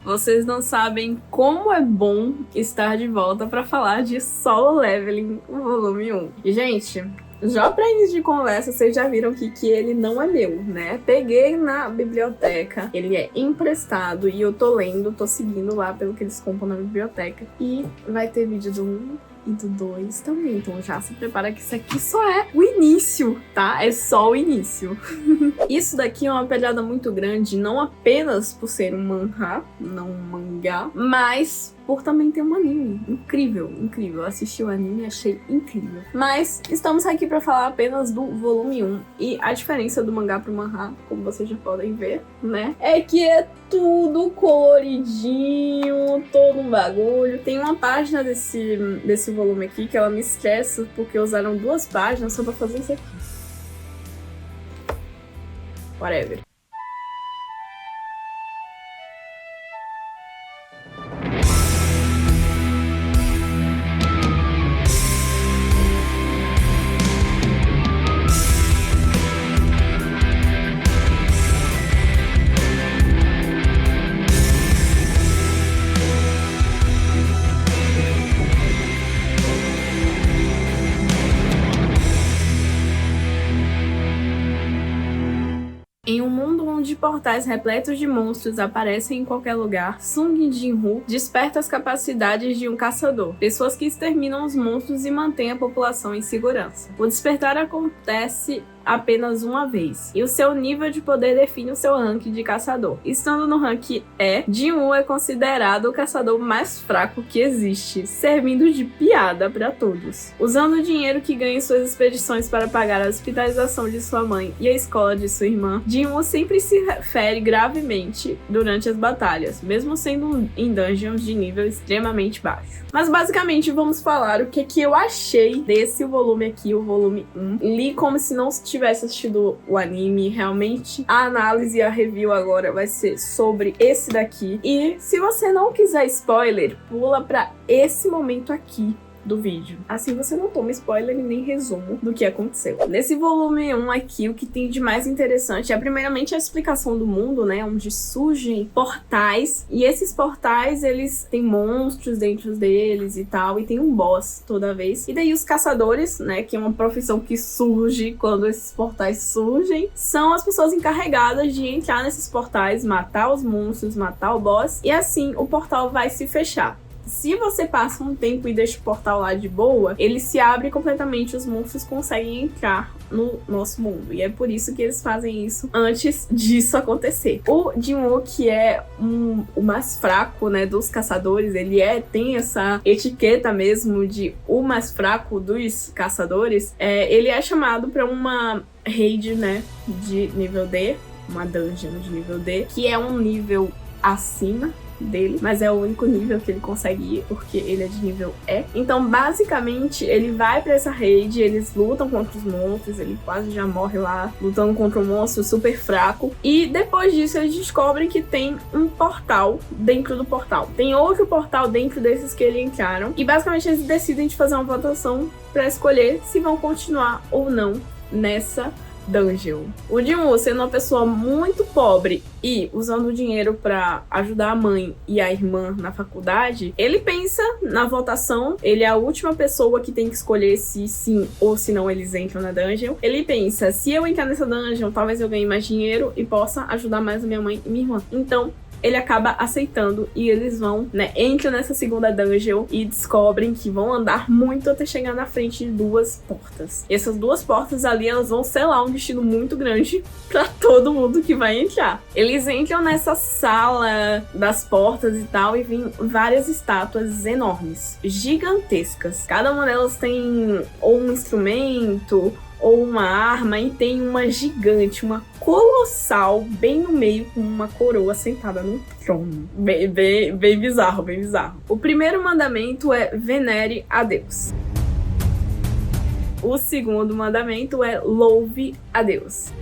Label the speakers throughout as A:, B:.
A: Vocês não sabem como é bom estar de volta para falar de Solo Leveling, o volume 1. E, gente, já pra início de conversa, vocês já viram que ele não é meu, né? Peguei na biblioteca, ele é emprestado e eu tô lendo, tô seguindo lá pelo que eles compram na biblioteca. E vai ter vídeo do 1 e do 2 também, então já se prepara que isso aqui só é o início, tá? É só o início. Isso daqui é uma pegada muito grande, não apenas por ser um manhwa, não um mangá, mas por também ter um anime. Incrível, incrível. Eu assisti o anime e achei incrível. Mas estamos aqui pra falar apenas do volume 1. E a diferença do mangá pro manhwa, como vocês já podem ver, né? É que é tudo coloridinho, todo um bagulho. Tem uma página desse volume aqui que ela me esquece porque usaram 2 páginas só pra fazer isso aqui. Whatever. Em um mundo onde portais repletos de monstros aparecem em qualquer lugar, Sung Jin-woo desperta as capacidades de um caçador, pessoas que exterminam os monstros e mantêm a população em segurança. O despertar acontece apenas uma vez, e o seu nível de poder define o seu ranking de caçador. Estando no ranking E, Jin-woo é considerado o caçador mais fraco que existe, servindo de piada para todos. Usando o dinheiro que ganha em suas expedições para pagar a hospitalização de sua mãe e a escola de sua irmã, Jin-woo sempre se fere gravemente durante as batalhas, mesmo sendo em dungeons de nível extremamente baixo. Mas basicamente vamos falar o que eu achei desse volume aqui, o volume 1. Li como se não tivesse assistido o anime, realmente a análise e a review agora vai ser sobre esse daqui. E se você não quiser spoiler, pula pra esse momento aqui do vídeo. Assim você não toma spoiler e nem resumo do que aconteceu. Nesse volume 1 aqui, o que tem de mais interessante é primeiramente a explicação do mundo, né, onde surgem portais, e esses portais, eles têm monstros dentro deles e tal, e tem um boss toda vez. E daí os caçadores, né, que é uma profissão que surge quando esses portais surgem, são as pessoas encarregadas de entrar nesses portais, matar os monstros, matar o boss, e assim o portal vai se fechar. Se você passa um tempo e deixa o portal lá de boa, ele se abre completamente, os monstros conseguem entrar no nosso mundo. E é por isso que eles fazem isso antes disso acontecer. O Jin-woo, que é o mais fraco, né, dos caçadores, ele tem essa etiqueta mesmo de o mais fraco dos caçadores, ele é chamado para uma raid, né, de nível D, uma dungeon de nível D, que é um nível acima dele, mas é o único nível que ele consegue ir, porque ele é de nível E. Então, basicamente, ele vai pra essa raid, eles lutam contra os monstros, ele quase já morre lá, lutando contra um monstro super fraco, e depois disso eles descobrem que tem um portal dentro do portal. Tem outro portal dentro desses que eles entraram, e basicamente eles decidem de fazer uma votação pra escolher se vão continuar ou não nessa dungeon. O Jin-woo, sendo uma pessoa muito pobre e usando o dinheiro pra ajudar a mãe e a irmã na faculdade, ele pensa na votação, ele é a última pessoa que tem que escolher se sim ou se não eles entram na dungeon. Ele pensa, se eu entrar nessa dungeon, talvez eu ganhe mais dinheiro e possa ajudar mais a minha mãe e minha irmã. Então, ele acaba aceitando e eles vão, né, entram nessa segunda dungeon e descobrem que vão andar muito até chegar na frente de 2 portas. E essas 2 portas ali, elas vão selar um destino muito grande pra todo mundo que vai entrar. Eles entram nessa sala das portas e tal e vêm várias estátuas enormes, gigantescas. Cada uma delas tem ou um instrumento ou uma arma, e tem uma gigante, uma colossal, bem no meio, com uma coroa sentada num trono. Bem bizarro, bem bizarro. O primeiro mandamento é venere a Deus. O segundo mandamento é louve a Deus.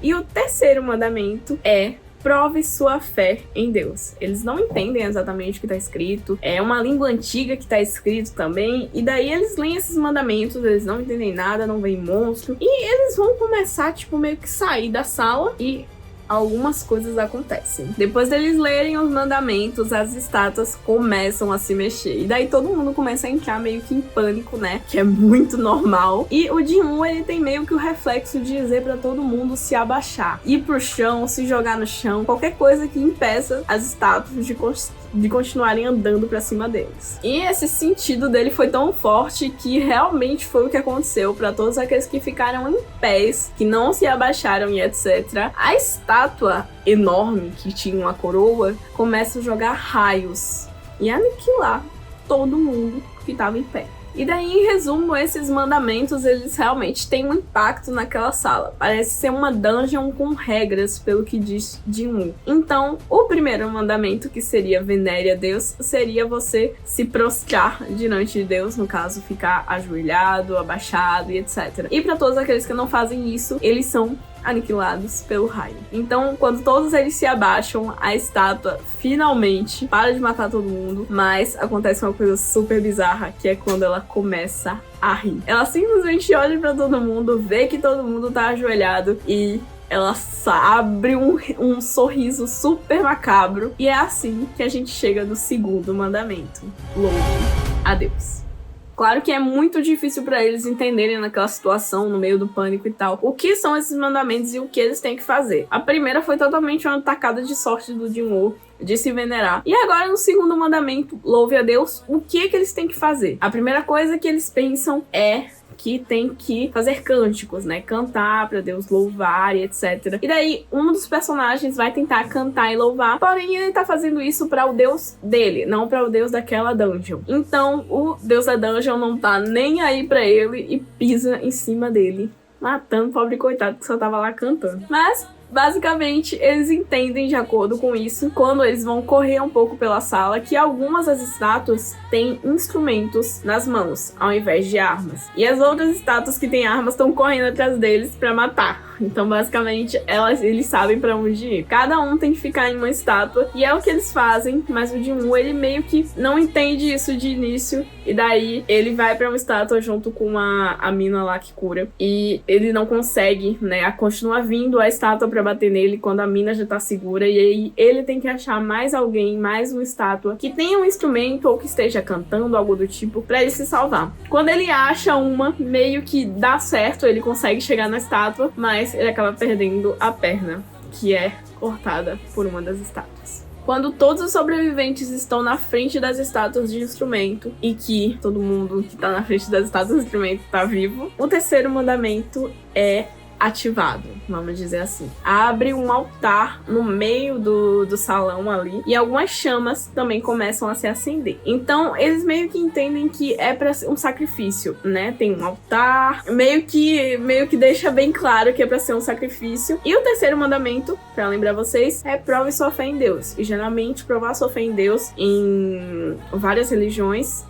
A: E o terceiro mandamento é prove sua fé em Deus. Eles não entendem exatamente o que está escrito, é uma língua antiga que está escrito também, e daí eles leem esses mandamentos, eles não entendem nada, não veem monstro, e eles vão começar, tipo, meio que sair da sala e algumas coisas acontecem. Depois deles lerem os mandamentos, as estátuas começam a se mexer. E daí todo mundo começa a entrar meio que em pânico, né? Que é muito normal. E o Jin-Woo, ele tem meio que o reflexo de dizer pra todo mundo se abaixar, ir pro chão, se jogar no chão, qualquer coisa que impeça as estátuas de continuarem andando pra cima deles. E esse sentido dele foi tão forte que realmente foi o que aconteceu pra todos aqueles que ficaram em pés, que não se abaixaram e etc. A estátua enorme que tinha uma coroa começa a jogar raios e aniquilar todo mundo que estava em pé. E daí, em resumo, esses mandamentos, eles realmente têm um impacto naquela sala. Parece ser uma dungeon com regras, pelo que diz Jin-Woo. Então, o primeiro mandamento, que seria venere a Deus, seria você se prostrar diante de Deus, no caso, ficar ajoelhado, abaixado e etc. E para todos aqueles que não fazem isso, eles são aniquilados pelo raio. Então, quando todos eles se abaixam, a estátua finalmente para de matar todo mundo, mas acontece uma coisa super bizarra, que é quando ela começa a rir. Ela simplesmente olha pra todo mundo, vê que todo mundo tá ajoelhado e ela abre um sorriso super macabro. E é assim que a gente chega no segundo mandamento: louve a Deus. Claro que é muito difícil para eles entenderem naquela situação, no meio do pânico e tal, o que são esses mandamentos e o que eles têm que fazer. A primeira foi totalmente uma tacada de sorte do Jin-Woo, de se venerar. E agora, no segundo mandamento, louve a Deus, o que é que eles têm que fazer? A primeira coisa que eles pensam é que tem que fazer cânticos, né? Cantar pra Deus, louvar e etc. E daí, um dos personagens vai tentar cantar e louvar, porém ele tá fazendo isso pra o Deus dele, não pra o Deus daquela dungeon. Então, o Deus da dungeon não tá nem aí pra ele e pisa em cima dele, matando o pobre coitado que só tava lá cantando. Mas basicamente, eles entendem de acordo com isso, quando eles vão correr um pouco pela sala, que algumas das estátuas têm instrumentos nas mãos, ao invés de armas. E as outras estátuas que têm armas estão correndo atrás deles pra matar. Então, basicamente, eles sabem pra onde ir. Cada um tem que ficar em uma estátua, e é o que eles fazem, mas o Jin-Woo, ele meio que não entende isso de início, e daí ele vai pra uma estátua junto com a mina lá que cura, e ele não consegue, né, continua vindo a estátua pra bater nele quando a mina já tá segura, e aí ele tem que achar mais alguém, mais uma estátua que tenha um instrumento ou que esteja cantando, algo do tipo, pra ele se salvar. Quando ele acha uma, meio que dá certo, ele consegue chegar na estátua, mas ele acaba perdendo a perna, que é cortada por uma das estátuas. Quando todos os sobreviventes estão na frente das estátuas de instrumento e que todo mundo que tá na frente das estátuas de instrumento tá vivo, o terceiro mandamento é ativado, vamos dizer assim. Abre um altar no meio do salão ali e algumas chamas também começam a se acender. Então eles meio que entendem que é para um sacrifício, né? Tem um altar, meio que deixa bem claro que é para ser um sacrifício. E o terceiro mandamento, para lembrar vocês, é prove sua fé em Deus. E geralmente provar sua fé em Deus em várias religiões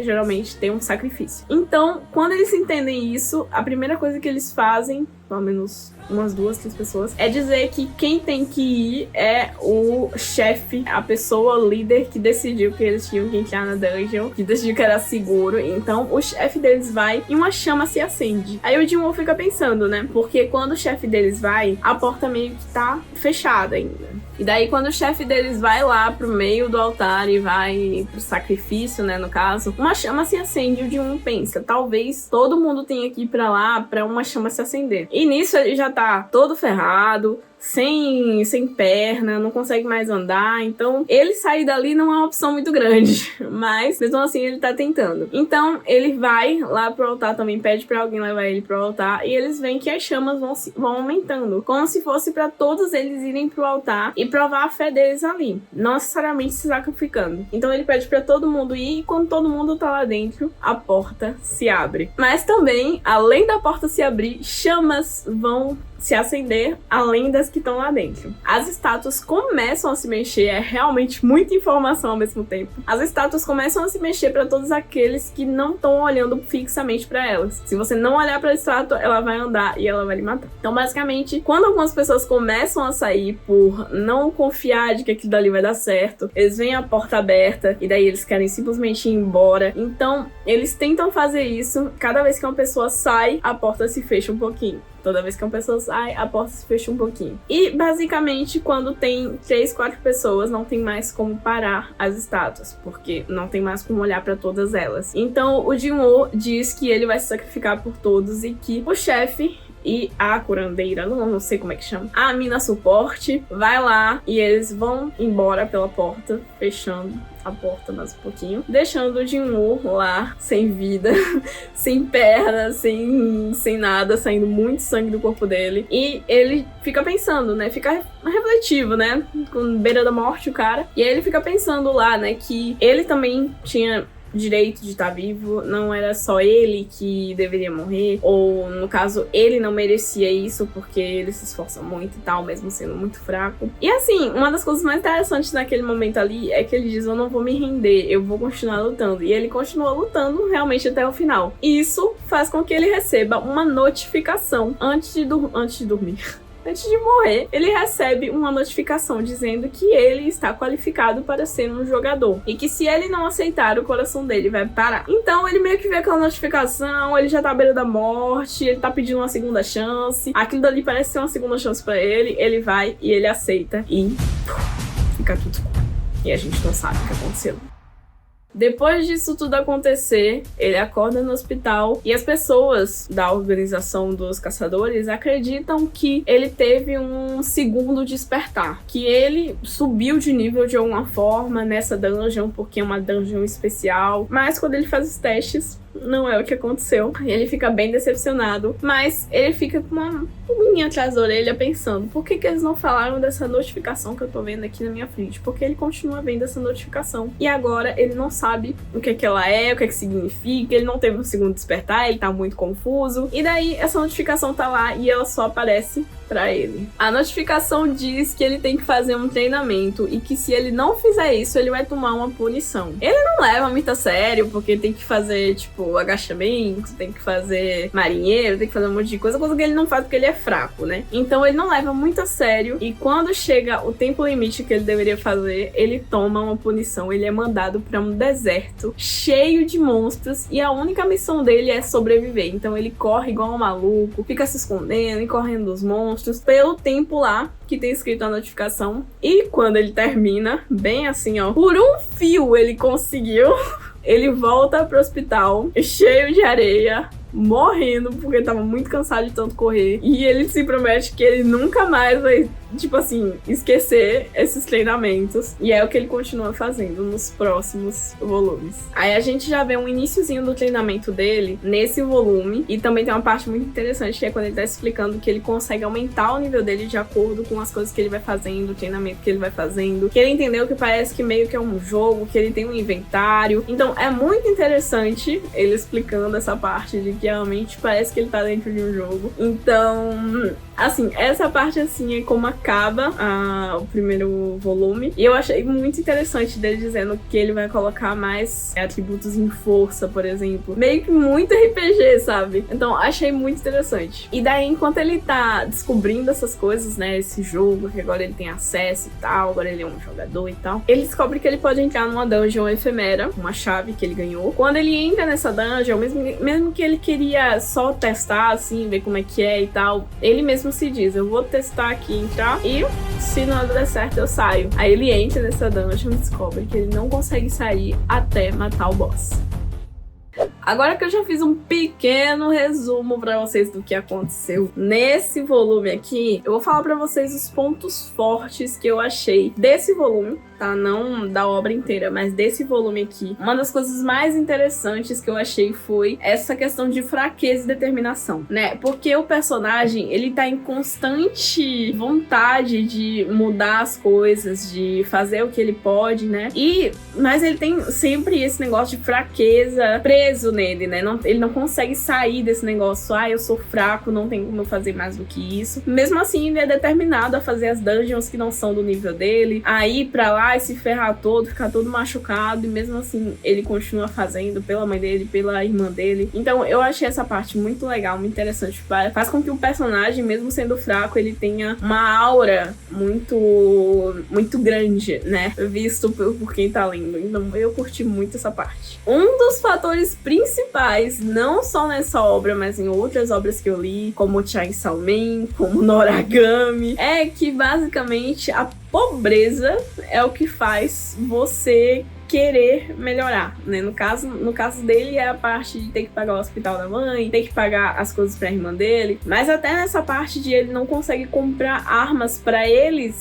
A: geralmente ter um sacrifício. Então, quando eles entendem isso, a primeira coisa que eles fazem, pelo menos umas 2, 3 pessoas, é dizer que quem tem que ir é o chefe, a pessoa, o líder que decidiu que eles tinham que entrar na dungeon, que decidiu que era seguro. Então, o chefe deles vai e uma chama se acende. Aí o Jin-Woo fica pensando, né? Porque quando o chefe deles vai, a porta meio que tá fechada ainda. E daí, quando o chefe deles vai lá pro meio do altar e vai pro sacrifício, né, no caso, uma chama se acende e o Jin-Woo pensa, talvez todo mundo tenha que ir pra lá pra uma chama se acender. E nisso ele já tá todo ferrado, sem perna, não consegue mais andar, então ele sair dali não é uma opção muito grande, mas mesmo assim ele tá tentando. Então ele vai lá pro altar também, pede pra alguém levar ele pro altar, e eles veem que as chamas vão aumentando, como se fosse pra todos eles irem pro altar e provar a fé deles ali, não necessariamente se sacrificando. Então ele pede pra todo mundo ir, e quando todo mundo tá lá dentro, a porta se abre. Mas também, além da porta se abrir, chamas vão se acender além das que estão lá dentro. As estátuas começam a se mexer, é realmente muita informação ao mesmo tempo. As estátuas começam a se mexer para todos aqueles que não estão olhando fixamente para elas. Se você não olhar para a estátua, ela vai andar e ela vai lhe matar. Então, basicamente, quando algumas pessoas começam a sair por não confiar de que aquilo dali vai dar certo, eles veem a porta aberta e daí eles querem simplesmente ir embora. Então, eles tentam fazer isso. Cada vez que uma pessoa sai, a porta se fecha um pouquinho. Toda vez que uma pessoa sai, a porta se fecha um pouquinho. E, basicamente, quando tem 3, 4 pessoas, não tem mais como parar as estátuas, porque não tem mais como olhar pra todas elas. Então, o Jin-woo diz que ele vai se sacrificar por todos e que o chefe e a curandeira, não sei como é que chama, a mina suporte, vai lá e eles vão embora pela porta, fechando a porta mais um pouquinho, deixando o Jin-woo lá, sem vida, sem perna, sem nada, saindo muito sangue do corpo dele. E ele fica pensando, né, fica refletivo, né, com beira da morte o cara. E aí ele fica pensando lá, né, que ele também tinha direito de estar vivo, não era só ele que deveria morrer, ou no caso, ele não merecia isso porque ele se esforça muito e tal, mesmo sendo muito fraco. E assim, uma das coisas mais interessantes naquele momento ali é que ele diz: eu não vou me render, eu vou continuar lutando. E ele continua lutando realmente até o final. E isso faz com que ele receba uma notificação antes de dormir. Antes de morrer, ele recebe uma notificação dizendo que ele está qualificado para ser um jogador. E que se ele não aceitar, o coração dele vai parar. Então ele meio que vê aquela notificação, ele já tá à beira da morte, ele tá pedindo uma segunda chance. Aquilo dali parece ser uma segunda chance pra ele. Ele vai e ele aceita. E fica tudo escuro. E a gente não sabe o que aconteceu. Depois disso tudo acontecer, ele acorda no hospital e as pessoas da organização dos caçadores acreditam que ele teve um segundo despertar, que ele subiu de nível de alguma forma nessa dungeon, porque é uma dungeon especial, mas quando ele faz os testes, não é o que aconteceu. E ele fica bem decepcionado, mas ele fica com uma pulguinha atrás da orelha pensando: por que eles não falaram dessa notificação que eu tô vendo aqui na minha frente? Porque ele continua vendo essa notificação e agora ele não sabe o que ela é, o que significa, ele não teve um segundo despertar, ele tá muito confuso. E daí essa notificação tá lá e ela só aparece pra ele. A notificação diz que ele tem que fazer um treinamento e que se ele não fizer isso, ele vai tomar uma punição. Ele não leva muito a sério, porque tem que fazer, tipo, agachamento, tem que fazer marinheiro, tem que fazer um monte de coisa que ele não faz porque ele é fraco, né? Então ele não leva muito a sério e quando chega o tempo limite que ele deveria fazer, ele toma uma punição. Ele é mandado pra um deserto cheio de monstros e a única missão dele é sobreviver. Então ele corre igual um maluco, fica se escondendo e correndo dos monstros pelo tempo lá que tem escrito a notificação. E quando ele termina, bem assim, ó, por um fio ele conseguiu, ele volta pro hospital cheio de areia, morrendo porque tava muito cansado de tanto correr. E ele se promete que ele nunca mais vai, tipo assim, esquecer esses treinamentos. E é o que ele continua fazendo nos próximos volumes. Aí a gente já vê um iniciozinho do treinamento dele nesse volume. E também tem uma parte muito interessante, que é quando ele tá explicando que ele consegue aumentar o nível dele de acordo com as coisas que ele vai fazendo, o treinamento que ele vai fazendo. Que ele entendeu que parece que meio que é um jogo, que ele tem um inventário. Então é muito interessante ele explicando essa parte de que realmente parece que ele tá dentro de um jogo. Então, assim, essa parte assim é como acaba o primeiro volume. E eu achei muito interessante dele dizendo que ele vai colocar mais atributos em força, por exemplo. Meio que muito RPG, sabe? Então, achei muito interessante. E daí, enquanto ele tá descobrindo essas coisas, né, esse jogo, que agora ele tem acesso e tal, agora ele é um jogador e tal, ele descobre que ele pode entrar numa dungeon efemera, uma chave que ele ganhou. Quando ele entra nessa dungeon, mesmo que ele queria só testar, assim, ver como é que é e tal, ele mesmo se diz: eu vou testar aqui, entrar, e se não der certo eu saio. Aí ele entra nessa dungeon e descobre que ele não consegue sair até matar o boss. Agora que eu já fiz um pequeno resumo pra vocês do que aconteceu nesse volume aqui, eu vou falar pra vocês os pontos fortes que eu achei desse volume, tá? Não da obra inteira, mas desse volume aqui. Uma das coisas mais interessantes que eu achei foi essa questão de fraqueza e determinação, né? Porque o personagem, ele tá em constante vontade de mudar as coisas, de fazer o que ele pode, né? Mas ele tem sempre esse negócio de fraqueza preso nele, né? Ele não consegue sair desse negócio: eu sou fraco, não tenho como fazer mais do que isso. Mesmo assim, ele é determinado a fazer as dungeons que não são do nível dele, a ir pra lá vai se ferrar todo, ficar todo machucado, e mesmo assim ele continua fazendo pela mãe dele, pela irmã dele. Então eu achei essa parte muito legal, muito interessante. Faz com que o personagem, mesmo sendo fraco, ele tenha uma aura muito grande, né? Visto por quem tá lendo. Então eu curti muito essa parte. Um dos fatores principais, não só nessa obra, mas em outras obras que eu li, como Chainsaw Man, como Noragami, é que basicamente a pobreza é o que faz você querer melhorar, né? No caso dele é a parte de ter que pagar o hospital da mãe, ter que pagar as coisas pra irmã dele, mas até nessa parte de ele não consegue comprar armas pra ele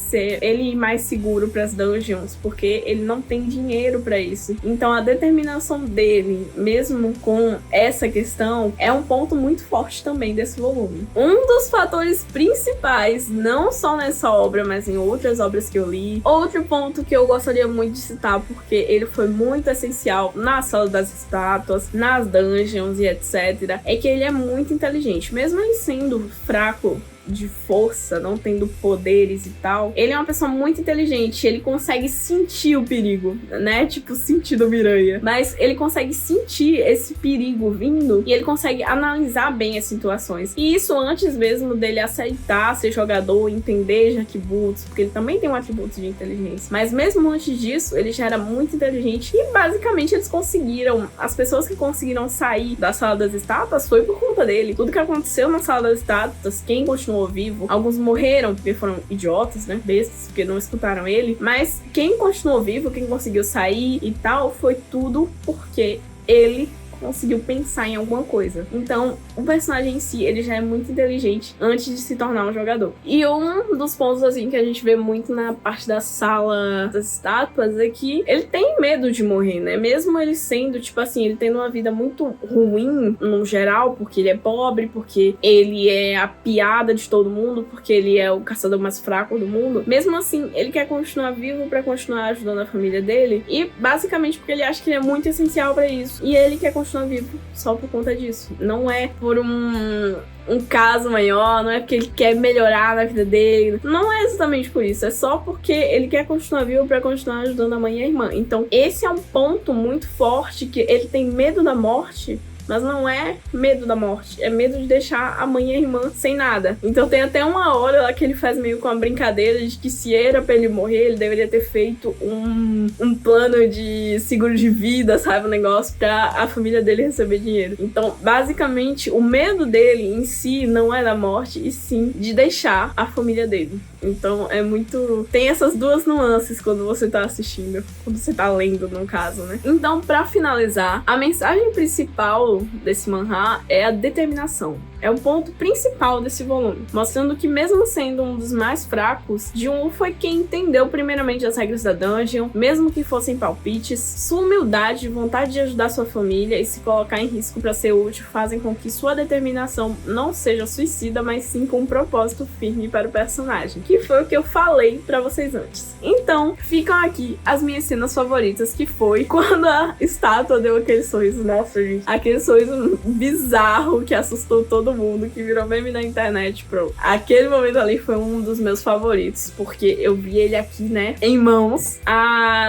A: ir mais seguro pras dungeons, porque ele não tem dinheiro pra isso. Então a determinação dele, mesmo com essa questão, é um ponto muito forte também desse volume. Um dos fatores principais, não só nessa obra, mas em outras obras que eu li, outro ponto que eu gostaria muito de citar, porque ele foi muito essencial na Sala das Estátuas, nas dungeons e etc., é que ele é muito inteligente. Mesmo ele sendo fraco de força, não tendo poderes e tal, ele é uma pessoa muito inteligente, ele consegue sentir o perigo, né? Tipo, sentir do Miranha. Mas ele consegue sentir esse perigo vindo e ele consegue analisar bem as situações. E isso antes mesmo dele aceitar ser jogador, entender de atributos, porque ele também tem um atributo de inteligência. Mas mesmo antes disso, ele já era muito inteligente e basicamente eles conseguiram, as pessoas que conseguiram sair da Sala das Estátuas foi por conta dele. Tudo que aconteceu na Sala das Estátuas, quem continuou vivo, alguns morreram porque foram idiotas, né, bestas, porque não escutaram ele, mas quem continuou vivo, quem conseguiu sair e tal, foi tudo porque ele conseguiu pensar em alguma coisa. Então, o personagem em si, ele já é muito inteligente antes de se tornar um jogador. E um dos pontos, assim, que a gente vê muito na parte da Sala das Estátuas é que ele tem medo de morrer, né? Mesmo ele sendo, tipo assim, ele tendo uma vida muito ruim, no geral, porque ele é pobre, porque ele é a piada de todo mundo, porque ele é o caçador mais fraco do mundo. Mesmo assim, ele quer continuar vivo pra continuar ajudando a família dele. E, basicamente, porque ele acha que ele é muito essencial pra isso. E ele quer continuar vivo só por conta disso. Não é por um caso maior, não é porque ele quer melhorar na vida dele. Não é exatamente por isso. É só porque ele quer continuar vivo pra continuar ajudando a mãe e a irmã. Então, esse é um ponto muito forte, que ele tem medo da morte, mas não é medo da morte, é medo de deixar a mãe e a irmã sem nada. Então tem até uma hora lá que ele faz meio com a brincadeira de que se era pra ele morrer, ele deveria ter feito um plano de seguro de vida, sabe, um negócio pra a família dele receber dinheiro. Então, basicamente, o medo dele em si não é da morte, e sim de deixar a família dele. Então é muito... Tem essas duas nuances quando você tá assistindo, quando você tá lendo, no caso, né? Então, pra finalizar, a mensagem principal desse manhwa é a determinação. É o ponto principal desse volume, mostrando que mesmo sendo um dos mais fracos, Jun-woo foi quem entendeu primeiramente as regras da dungeon, mesmo que fossem palpites. Sua humildade, vontade de ajudar sua família e se colocar em risco para ser útil fazem com que sua determinação não seja suicida, mas sim com um propósito firme para o personagem, que foi o que eu falei para vocês antes. Então, ficam aqui as minhas cenas favoritas, que foi quando a estátua deu aquele sorriso, nossa gente, aquele sorriso bizarro que assustou todo mundo, que virou meme na internet, pro. Aquele momento ali foi um dos meus favoritos, porque eu vi ele aqui, né, em mãos.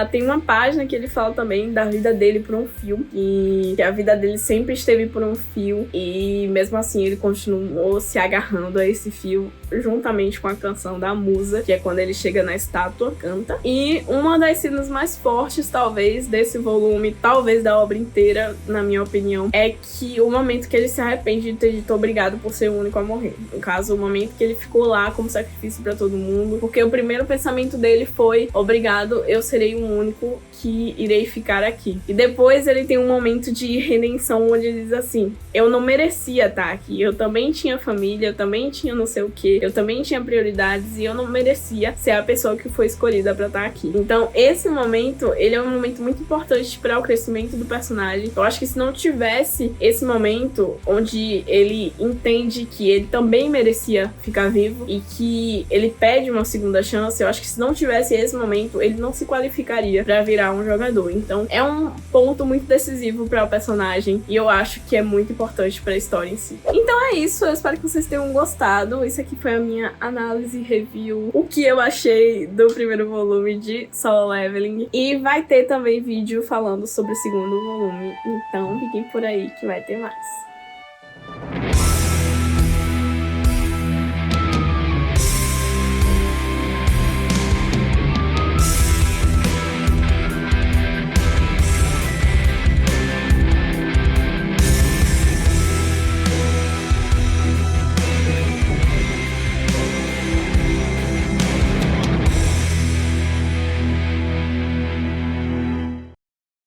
A: Tem uma página que ele fala também da vida dele por um fio, e que a vida dele sempre esteve por um fio, e mesmo assim ele continuou se agarrando a esse fio, juntamente com a canção da Musa, que é quando ele chega na estátua, canta. E uma das cenas mais fortes, talvez, desse volume, talvez da obra inteira, na minha opinião, é que o momento que ele se arrepende de ter dito obrigado por ser o único a morrer. No caso, o momento que ele ficou lá como sacrifício pra todo mundo, porque o primeiro pensamento dele foi: obrigado, eu serei o único que irei ficar aqui. E depois ele tem um momento de redenção onde ele diz assim: eu não merecia estar aqui, eu também tinha família, eu também tinha não sei o que, eu também tinha prioridades e eu não merecia ser a pessoa que foi escolhida pra estar aqui. Então esse momento, ele é um momento muito importante para o crescimento do personagem. Eu acho que se não tivesse esse momento onde ele entende que ele também merecia ficar vivo e que ele pede uma segunda chance. Eu acho que se não tivesse esse momento, ele não se qualificaria pra virar um jogador. Então é um ponto muito decisivo para o personagem e eu acho que é muito importante pra história em si. Então é isso, eu espero que vocês tenham gostado. Isso aqui foi a minha análise, review, o que eu achei do primeiro volume de Solo Leveling. E vai ter também vídeo falando sobre o segundo volume, então fiquem por aí que vai ter mais.